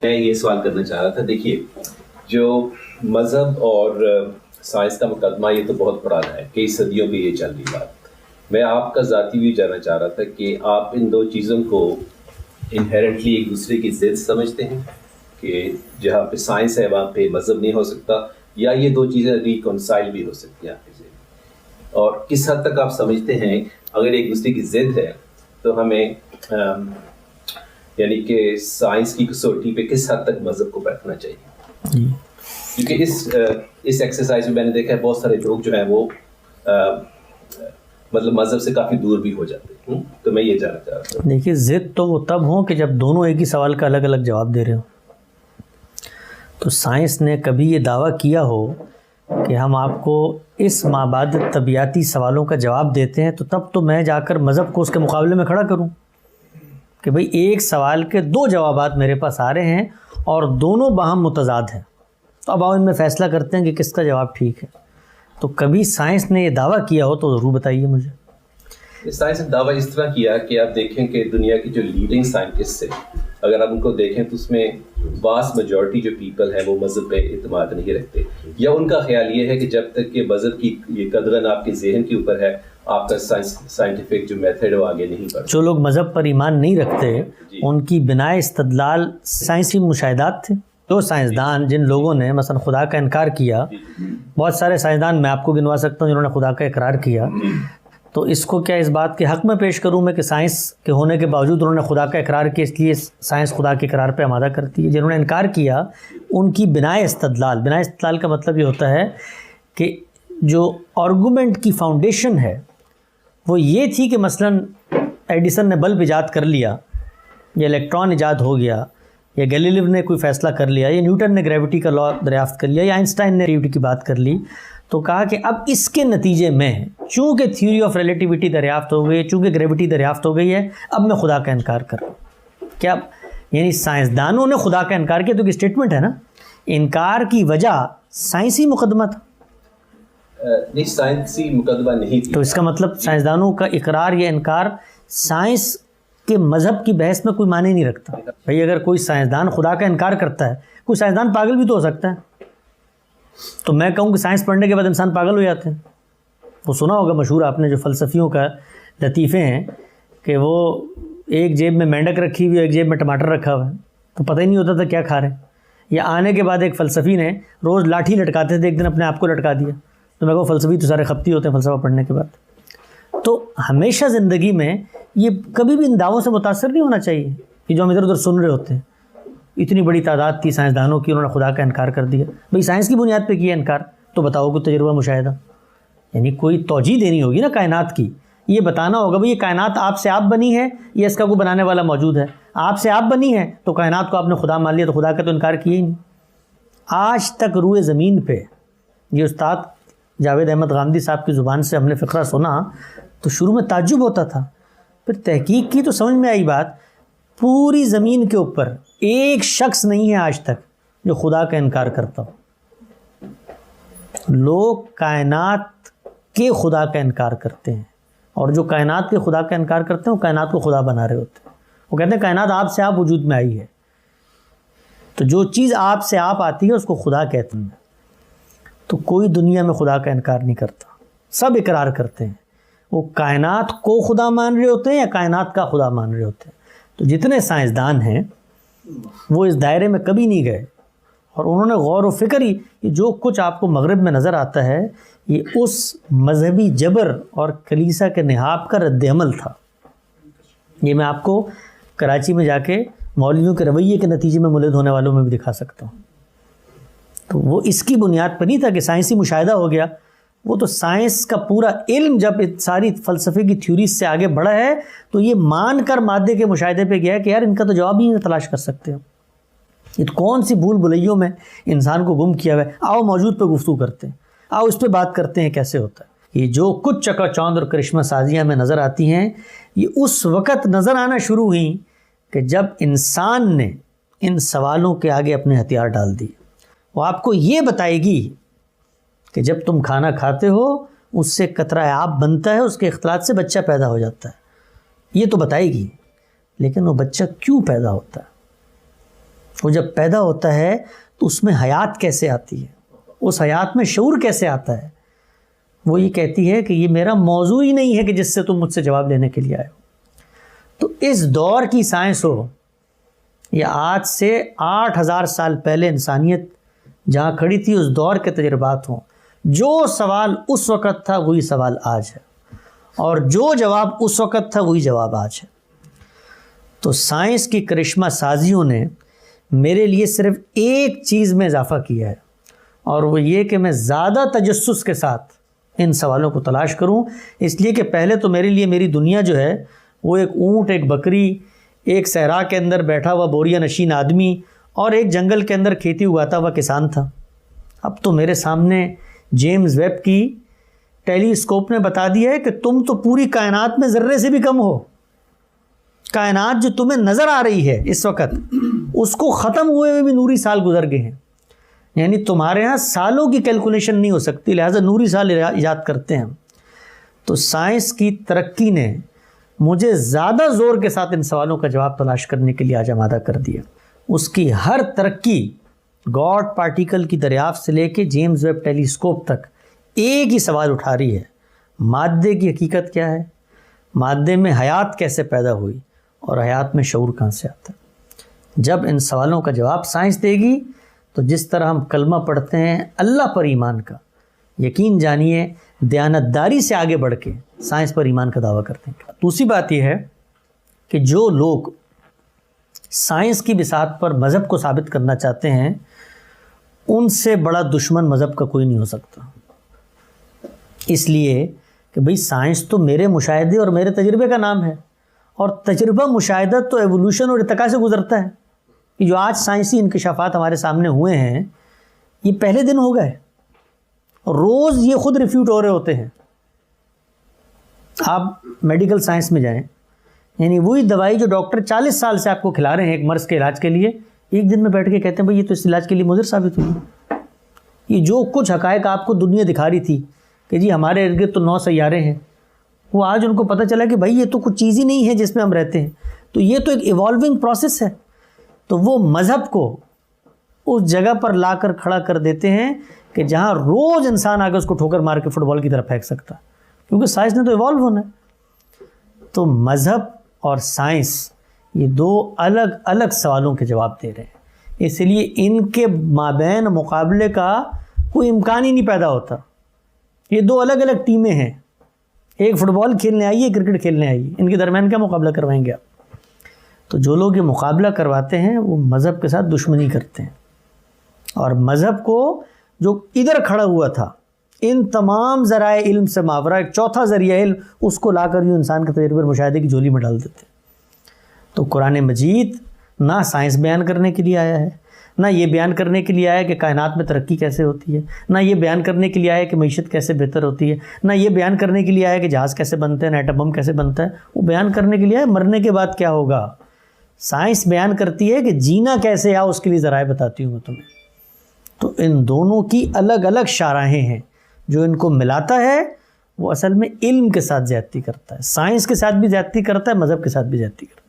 میں یہ سوال کرنا چاہ رہا تھا، دیکھیے جو مذہب اور سائنس کا مقدمہ یہ تو بہت پرانا ہے، کئی صدیوں میں یہ چل رہی بات. میں آپ کا ذاتی بھی جاننا چاہ رہا تھا کہ آپ ان دو چیزوں کو انہیرنٹلی ایک دوسرے کی ضد سمجھتے ہیں کہ جہاں پہ سائنس ہے وہاں پہ مذہب نہیں ہو سکتا، یا یہ دو چیزیں ریکنسائل بھی ہو سکتی ہیں آپ کے ذہن میں؟ اور کس حد تک آپ سمجھتے ہیں اگر ایک دوسرے کی ضد ہے تو ہمیں یعنی کہ سائنس کی کسوٹی پہ کس حد تک مذہب کو بیٹھنا چاہیے؟ کیونکہ اس ایکسرسائز میں نے دیکھا ہے بہت سارے لوگ جو ہیں وہ مطلب مذہب سے کافی دور بھی ہو جاتے ہیں. تو میں یہ جاننا چاہ رہا تھا. دیکھیے ضد تو وہ تب ہوں کہ جب دونوں ایک ہی سوال کا الگ الگ جواب دے رہے ہوں. تو سائنس نے کبھی یہ دعویٰ کیا ہو کہ ہم آپ کو اس مابعد طبیعتی سوالوں کا جواب دیتے ہیں، تو تب تو میں جا کر مذہب کو اس کے مقابلے میں کھڑا کروں کہ بھئی ایک سوال کے دو جوابات میرے پاس آ رہے ہیں اور دونوں باہم متضاد ہیں، تو اب آپ ان میں فیصلہ کرتے ہیں کہ کس کا جواب ٹھیک ہے. تو کبھی سائنس نے یہ دعویٰ کیا ہو تو ضرور بتائیے مجھے. سائنس نے دعویٰ اس طرح کیا کہ آپ دیکھیں کہ دنیا کی جو لیڈنگ سائنٹسٹ ہیں اگر آپ ان کو دیکھیں تو اس میں واس میجورٹی جو پیپل ہے وہ مذہب پہ اعتماد نہیں رکھتے، یا ان کا خیال یہ ہے کہ جب تک کہ مذہب کی یہ قدغن آپ کے ذہن کے اوپر ہے آپ کا سائنٹیفک جو میتھڈ ہے وہ آگے نہیں بڑھتا. جو لوگ مذہب پر ایمان نہیں رکھتے ان کی بنائے استدلال سائنسی مشاہدات تھے. جو سائنسدان جن لوگوں نے مثلا خدا کا انکار کیا، بہت سارے سائنسدان میں آپ کو گنوا سکتا ہوں جنہوں نے خدا کا اقرار کیا، تو اس کو کیا اس بات کے حق میں پیش کروں میں کہ سائنس کے ہونے کے باوجود انہوں نے خدا کا اقرار کیا، اس لیے سائنس خدا کے اقرار پہ آمادہ کرتی ہے. جنہوں نے انکار کیا ان کی بنائے استدلال کا مطلب یہ ہوتا ہے کہ جو آرگومنٹ کی فاؤنڈیشن ہے وہ یہ تھی کہ مثلا ایڈیسن نے بلب ایجاد کر لیا، یا الیکٹران ایجاد ہو گیا، یا گیلیلیو نے کوئی فیصلہ کر لیا، یا نیوٹن نے گریوٹی کا لا دریافت کر لیا، یا آئنسٹائن نے ریلیٹیوٹی کی بات کر لی، تو کہا کہ اب اس کے نتیجے میں چونکہ تھیوری آف ریلیٹیوٹی دریافت ہو گئی، چونکہ گریوٹی دریافت ہو گئی ہے، اب میں خدا کا انکار کر رہا ہوں. کیا یعنی سائنسدانوں نے خدا کا انکار کیا؟ تو کہ اسٹیٹمنٹ ہے نا، انکار کی وجہ سائنسی مقدمہ تھا. نہیں، سائنسی مقدمہ نہیں تھی. تو اس کا مطلب سائنسدانوں کا اقرار یا انکار سائنس کے مذہب کی بحث میں کوئی معنی نہیں رکھتا. بھئی اگر کوئی سائنسدان خدا کا انکار کرتا ہے، کوئی سائنسدان پاگل بھی تو ہو سکتا ہے. تو میں کہوں کہ سائنس پڑھنے کے بعد انسان پاگل ہو جاتے ہیں. وہ سنا ہوگا مشہور آپ نے جو فلسفیوں کا لطیفے ہیں کہ وہ ایک جیب میں مینڈک رکھی ہوئی ہے، ایک جیب میں ٹماٹر رکھا ہوا ہے، تو پتہ ہی نہیں ہوتا تھا کیا کھا رہے ہیں. یا آنے کے بعد ایک فلسفی نے روز لاٹھی لٹکاتے تھے، ایک دن اپنے آپ کو لٹکا دیا. تو میں کہوں فلسفی تو سارے خپتی ہوتے ہیں فلسفہ پڑھنے کے بعد. تو ہمیشہ زندگی میں یہ کبھی بھی ان دعووں سے متاثر نہیں ہونا چاہیے کہ جو ہم ادھر ادھر سن رہے ہوتے ہیں. اتنی بڑی تعداد تھی سائنسدانوں کی، انہوں نے خدا کا انکار کر دیا. بھئی سائنس کی بنیاد پہ کیا انکار، تو بتاؤ کوئی تجربہ مشاہدہ، یعنی کوئی توجیہ دینی ہوگی نا کائنات کی. یہ بتانا ہوگا بھئی یہ کائنات آپ سے آپ بنی ہے یا اس کا کوئی بنانے والا موجود ہے. آپ سے آپ بنی ہے تو کائنات کو آپ نے خدا مان لیا، تو خدا کا تو انکار کیا ہی نہیں. آج تک روئے زمین پہ یہ استاد جاوید احمد غامدی صاحب کی زبان سے ہم نے فقرہ سنا تو شروع میں تعجب ہوتا تھا، پھر تحقیق کی تو سمجھ میں آئی بات. پوری زمین کے اوپر ایک شخص نہیں ہے آج تک جو خدا کا انکار کرتا ہو. لوگ کائنات کے خدا کا انکار کرتے ہیں، اور جو کائنات کے خدا کا انکار کرتے ہیں وہ کائنات کو خدا بنا رہے ہوتے ہیں. وہ کہتے ہیں کائنات آپ سے آپ وجود میں آئی ہے. تو جو چیز آپ سے آپ آتی ہے اس کو خدا کہتے ہیں. تو کوئی دنیا میں خدا کا انکار نہیں کرتا، سب اقرار کرتے ہیں. وہ کائنات کو خدا مان رہے ہوتے ہیں یا کائنات کا خدا مان رہے ہوتے ہیں. تو جتنے سائنسدان ہیں وہ اس دائرے میں کبھی نہیں گئے، اور انہوں نے غور و فکر ہی جو کچھ آپ کو مغرب میں نظر آتا ہے یہ اس مذہبی جبر اور کلیسا کے نہاب کا رد عمل تھا. یہ میں آپ کو کراچی میں جا کے مولویوں کے رویے کے نتیجے میں ملد ہونے والوں میں بھی دکھا سکتا ہوں. تو وہ اس کی بنیاد پر نہیں تھا کہ سائنسی مشاہدہ ہو گیا. وہ تو سائنس کا پورا علم جب ساری فلسفے کی تھیوریز سے آگے بڑھا ہے تو یہ مان کر مادے کے مشاہدے پہ گیا کہ یار ان کا تو جواب ہی نہیں تلاش کر سکتے ہم. یہ تو کون سی بھول بھلیوں میں انسان کو گم کیا ہوا ہے. آؤ موجود پہ گفتگو کرتے ہیں، آؤ اس پہ بات کرتے ہیں کیسے ہوتا ہے. یہ جو کچھ چکا چوند اور کرشمہ سازیاں میں نظر آتی ہیں یہ اس وقت نظر آنا شروع ہوئیں کہ جب انسان نے ان سوالوں کے آگے اپنے ہتھیار ڈال دیے. وہ آپ کو یہ بتائے گی کہ جب تم کھانا کھاتے ہو اس سے قطرہ آب بنتا ہے، اس کے اختلاط سے بچہ پیدا ہو جاتا ہے، یہ تو بتائے گی. لیکن وہ بچہ کیوں پیدا ہوتا ہے، وہ جب پیدا ہوتا ہے تو اس میں حیات کیسے آتی ہے، اس حیات میں شعور کیسے آتا ہے؟ وہ یہ کہتی ہے کہ یہ میرا موضوع ہی نہیں ہے کہ جس سے تم مجھ سے جواب لینے کے لیے آئے ہو۔ تو اس دور کی سائنس ہو یا آج سے 8000 سال پہلے انسانیت جہاں کھڑی تھی اس دور کے تجربات ہوں، جو سوال اس وقت تھا وہی سوال آج ہے، اور جو جواب اس وقت تھا وہی جواب آج ہے۔ تو سائنس کی کرشمہ سازیوں نے میرے لیے صرف ایک چیز میں اضافہ کیا ہے، اور وہ یہ کہ میں زیادہ تجسس کے ساتھ ان سوالوں کو تلاش کروں، اس لیے کہ پہلے تو میرے لیے میری دنیا جو ہے وہ ایک اونٹ، ایک بکری، ایک صحرا کے اندر بیٹھا ہوا بوریا نشین آدمی اور ایک جنگل کے اندر کھیتی اگاتا ہوا کسان تھا۔ اب تو میرے سامنے جیمز ویب کی ٹیلی اسکوپ نے بتا دیا ہے کہ تم تو پوری کائنات میں ذرے سے بھی کم ہو۔ کائنات جو تمہیں نظر آ رہی ہے اس وقت، اس کو ختم ہوئے ہوئے بھی نوری سال گزر گئے ہیں، یعنی تمہارے ہاں سالوں کی کیلکولیشن نہیں ہو سکتی، لہٰذا نوری سال ایجاد کرتے ہیں۔ تو سائنس کی ترقی نے مجھے زیادہ زور کے ساتھ ان سوالوں کا جواب تلاش کرنے کے لیے آج آمادہ کر دیا۔ اس کی ہر ترقی گاڈ پارٹیکل کی دریافت سے لے کے جیمز ویب ٹیلی اسکوپ تک ایک ہی سوال اٹھا رہی ہے، مادے کی حقیقت کیا ہے؟ مادے میں حیات کیسے پیدا ہوئی اور حیات میں شعور کہاں سے آتا ہے؟ جب ان سوالوں کا جواب سائنس دے گی تو جس طرح ہم کلمہ پڑھتے ہیں اللہ پر ایمان کا، یقین جانیے دیانتداری سے آگے بڑھ کے سائنس پر ایمان کا دعویٰ کرتے ہیں۔ دوسری بات یہ ہے کہ جو لوگ سائنس کی بساط پر مذہب کو ثابت کرنا چاہتے ہیں، ان سے بڑا دشمن مذہب کا کوئی نہیں ہو سکتا، اس لیے کہ بھئی سائنس تو میرے مشاہدے اور میرے تجربے کا نام ہے، اور تجربہ مشاہدہ تو ایوولوشن اور ارتقاء سے گزرتا ہے، کہ جو آج سائنسی انکشافات ہمارے سامنے ہوئے ہیں یہ پہلے دن ہو گئے، روز یہ خود ریفیوٹ ہو رہے ہوتے ہیں۔ آپ میڈیکل سائنس میں جائیں، یعنی وہی دوائی جو ڈاکٹر 40 سال سے آپ کو کھلا رہے ہیں ایک مرض کے علاج کے لیے، ایک دن میں بیٹھ کے کہتے ہیں بھئی یہ تو اس علاج کے لیے مضر ثابت ہوئی۔ یہ جو کچھ حقائق آپ کو دنیا دکھا رہی تھی کہ جی ہمارے ارد گرد تو 9 سیارے ہیں، وہ آج ان کو پتہ چلا کہ بھائی یہ تو کچھ چیز ہی نہیں ہے جس میں ہم رہتے ہیں، تو یہ تو ایک ایوالونگ پروسیس ہے۔ تو وہ مذہب کو اس جگہ پر لا کر کھڑا کر دیتے ہیں کہ جہاں روز انسان آگے اس کو ٹھوکر مار کے فٹ بال کی طرف پھینک سکتا، کیونکہ سائنس نے تو ایوالو ہونا ہے۔ تو مذہب اور سائنس یہ دو الگ الگ سوالوں کے جواب دے رہے ہیں، اس لیے ان کے مابین مقابلے کا کوئی امکان ہی نہیں پیدا ہوتا۔ یہ دو الگ الگ ٹیمیں ہیں، ایک فٹ بال کھیلنے آئی ہے، کرکٹ کھیلنے آئی ہے، ان کے درمیان کیا مقابلہ کروائیں گے آپ؟ تو جو لوگ یہ مقابلہ کرواتے ہیں وہ مذہب کے ساتھ دشمنی کرتے ہیں، اور مذہب کو جو ادھر کھڑا ہوا تھا ان تمام ذرائع علم سے ماورا ایک چوتھا ذریعہ علم، اس کو لا کر یوں انسان کے تجربے اور مشاہدے کی جھولی میں ڈال دیتے ہیں۔ تو قرآن مجید نہ سائنس بیان کرنے کے لیے آیا ہے، نہ یہ بیان کرنے کے لیے آیا کہ کائنات میں ترقی کیسے ہوتی ہے، نہ یہ بیان کرنے کے لیے آیا کہ معیشت کیسے بہتر ہوتی ہے، نہ یہ بیان کرنے کے لیے آیا کہ جہاز کیسے بنتے ہیں، ایٹم بم کیسے بنتا ہے۔ وہ بیان کرنے کے لیے آیا مرنے کے بعد کیا ہوگا۔ سائنس بیان کرتی ہے کہ جینا کیسے آ، اس کے لیے ذرائع بتاتی ہوں میں تمہیں۔ تو ان دونوں کی الگ الگ شاہراہیں ہیں، جو ان کو ملاتا ہے وہ اصل میں علم کے ساتھ زیادتی کرتا ہے، سائنس کے ساتھ بھی زیادتی کرتا ہے، مذہب کے ساتھ بھی زیادتی کرتا ہے۔